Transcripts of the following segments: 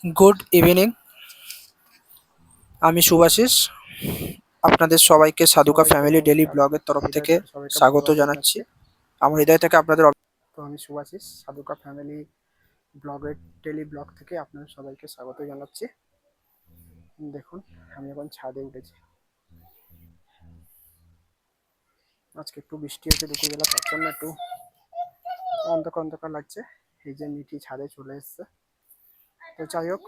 Good evening. আমি শুভাশিস। আপনাদের সবাইকে সাধুকা ফ্যামিলি ডেইলি ব্লগের তরফ থেকে স্বাগত জানাচ্ছি। আমার হৃদয় থেকে আপনাদের তো আমি শুভাশিস, সাধুকা ফ্যামিলি ব্লগের ডেইলি ব্লগ থেকে আপনাদের সবাইকে স্বাগত জানাচ্ছি। দেখুন, আমি এখন ছাদে উঠেছি। আজকে একটু বৃষ্টি হচ্ছে দুপুরবেলা, তার জন্য একটু অন্ধকার অন্ধকার লাগছে। এই যে মিটি ছাদে চলে এসছে। তো যাই হোক,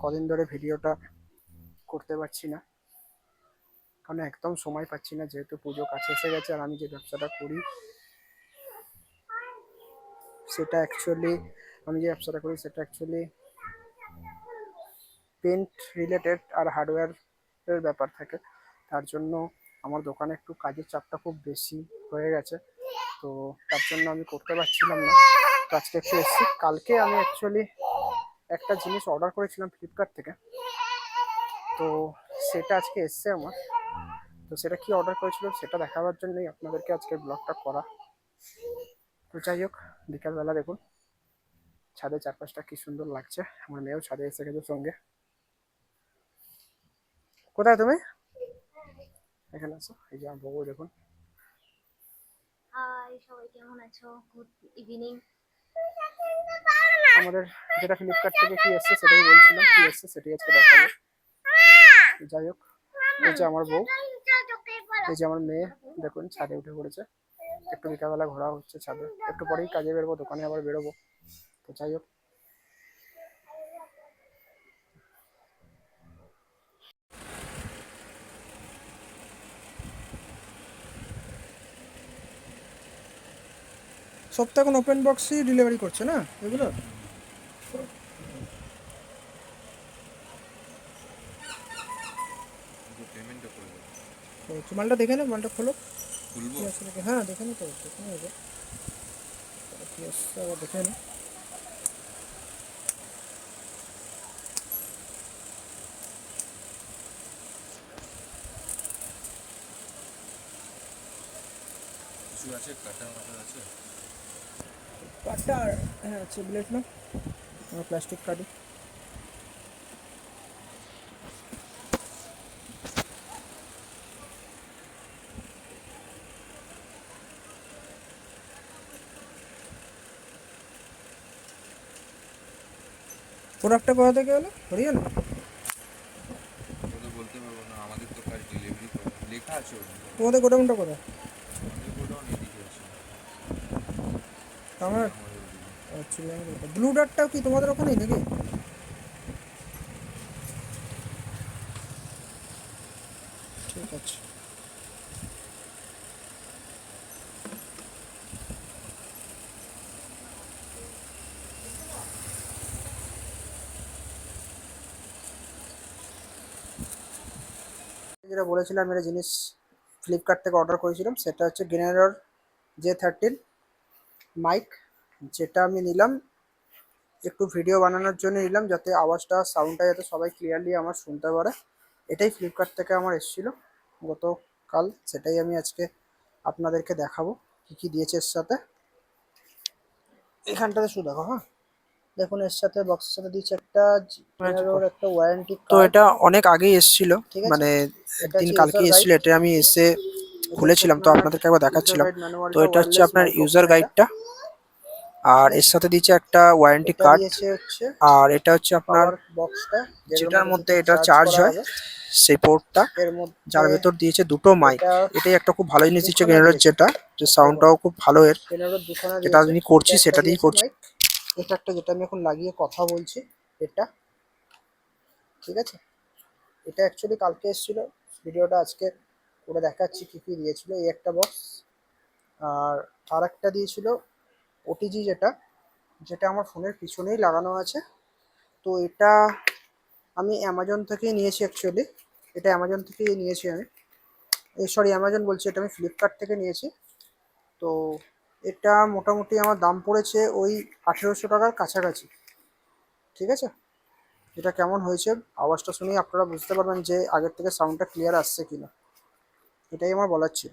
কদিন ধরে ভিডিওটা করতে পারছি না, কারণ একদম সময় পাচ্ছি না, যেহেতু পুজো কাছে এসে গেছে। আর আমি যে ব্যবসাটা করি সেটা অ্যাকচুয়ালি পেন্ট রিলেটেড আর হার্ডওয়্যারের ব্যাপার থাকে। তার জন্য আমার দোকানে একটু কাজের চাপটা খুব বেশি হয়ে গেছে, তো তার জন্য আমি করতে পারছিলাম না। তো আজকে একটু এসেছি। কালকে আমি অ্যাকচুয়ালি একটা জিনিস অর্ডার করেছিলাম ফ্লিপকার্ট থেকে, তো সেটা আজকে এসছে আমার। তো সেটা কি অর্ডার করেছিলাম সেটা দেখাবার জন্যই আপনাদেরকে আজকে ব্লগটা করা। তো যাই হোক, বিকালবেলা দেখুন ছাদে চারপাশটা কি সুন্দর লাগছে। আমার মেয়েও ছাদে এসে গেছে সঙ্গে। কোথায় তুমি? এখানে আছো। এই যে আমার বউ দেখুন। হাই, সবাই কেমন আছো? Good evening. আমাদের যেটা ফ্লিপকার্ট থেকে কি এসছে সেটাই বলছিলাম, কি এসছে সেটাই আজকে দেখাবো। যাই হোক, এই যে আমার বউ, এই যে আমার মেয়ে দেখুন ছাদে উঠে পড়েছে। একটু বিকালবেলা ঘোরা হচ্ছে ছাদে, একটু পরেই কাজে বেরোবো, দোকানে আবার বেরোবো। তো যাই হোক, সব তো এখন ওপেন বক্সই ডেলিভারি করছে না এগুলো। তো মালটা দেখে নে, মালটা খোলো। কি আছে নাকি? হ্যাঁ দেখে নি, তো দেখে নেবো কি আসছে, আবার দেখে নি। কাটার, হ্যাঁ আছে, ব্লেড না, প্লাস্টিক কাটি। প্রোডাক্টটা কোথা থেকে হলো? হরিয়ানা? ওটা বলতে পারবো না, আমাদের তো কাজ ডেলিভারি করে লেখা আছে ওর মধ্যে। তোমাদের গোডাউনটা কোথায়? আমাদের গোডাউন এদিকে আছে, আমার আমাদের ওদিকে। আচ্ছা, ব্লু ডার্টটাও কি তোমাদের ওখানেই নাকি? ঠিক আছে। যেটা বলেছিলাম, একটা জিনিস ফ্লিপকার্ট থেকে অর্ডার করেছিলাম, সেটা হচ্ছে গেনেরর J13 মাইক। যেটা আমি নিলাম একটু ভিডিও বানানোর জন্য নিলাম, যাতে আওয়াজটা, সাউন্ডটা যাতে সবাই ক্লিয়ারলি আমার শুনতে পারে। এটাই ফ্লিপকার্ট থেকে আমার এসেছিল গতকাল, সেটাই আমি আজকে আপনাদেরকে দেখাবো কি কি দিয়েছে এর সাথে। এখানটাতে শুধু দেখো, হ্যাঁ দেখুন, এর সাথে বক্সের সাথে দিয়েছে একটা জিনারোর একটা ওয়ারেন্টি কার্ড। তো এটা অনেক আগেই এসেছিল, ঠিক আছে, মানে এটা একদিন হচ্ছে কালকে ইউজার গাইড। এসেছিল। এটা আমি এসে খুলেছিলাম, তো আপনাদেরকে একবার দেখাচ্ছিলাম। তো এটা হচ্ছে আপনার ইউজার এটা গাইডটা, আর ঠিক এর আছে। সাথে দিয়েছে একটা ওয়ারেন্টি এটা কার্ড। দিয়েছে হচ্ছে আর এটা হচ্ছে আপনার পাওয়ার বক্সটা, যেটার মধ্যে থেকে এটা চার্জ করা হয়, হবে। সেই পোর্টটা, এর মধ্যে যার ভেতর দিয়েছে দুটো মাইক। এটা এটাই একটা খুব ভালো জিনিস দিচ্ছে দুখানা গেনারের, দিয়েছে। যেটা যে দেখুন, সাউন্ডটাও খুব ভালো এর। জেনারেটর দুখানা যেটা দিয়েছে। আমি এটা করছি একটা সেটা দিয়েই দিয়েছে করছি। মাইক, এটা একটা যেটা আমি এখন লাগিয়ে কথা বলছি, এটা ঠিক আছে। এটা অ্যাকচুয়ালি কালকে এসেছিল, ভিডিওটা আজকে করে দেখাচ্ছি কি কি দিয়েছিল। এই একটা বক্স, আর আর একটা দিয়েছিল ওটিজি, যেটা যেটা আমার ফোনের পিছনেই লাগানো আছে। তো এটা আমি অ্যামাজন থেকেই নিয়েছি অ্যাকচুয়ালি। এটা অ্যামাজন থেকেই নিয়েছি আমি, সরি অ্যামাজন বলছি, এটা আমি ফ্লিপকার্ট থেকে নিয়েছি। তো এটা মোটামুটি আমার দাম পড়েছে ওই 1800 টাকার কাছাকাছি। ঠিক আছে, এটা কেমন হয়েছে আওয়াজটা শুনেই আপনারা বুঝতে পারবেন যে আগের থেকে সাউন্ডটা ক্লিয়ার আসছে কিনা। এটাই আমার বলার ছিল।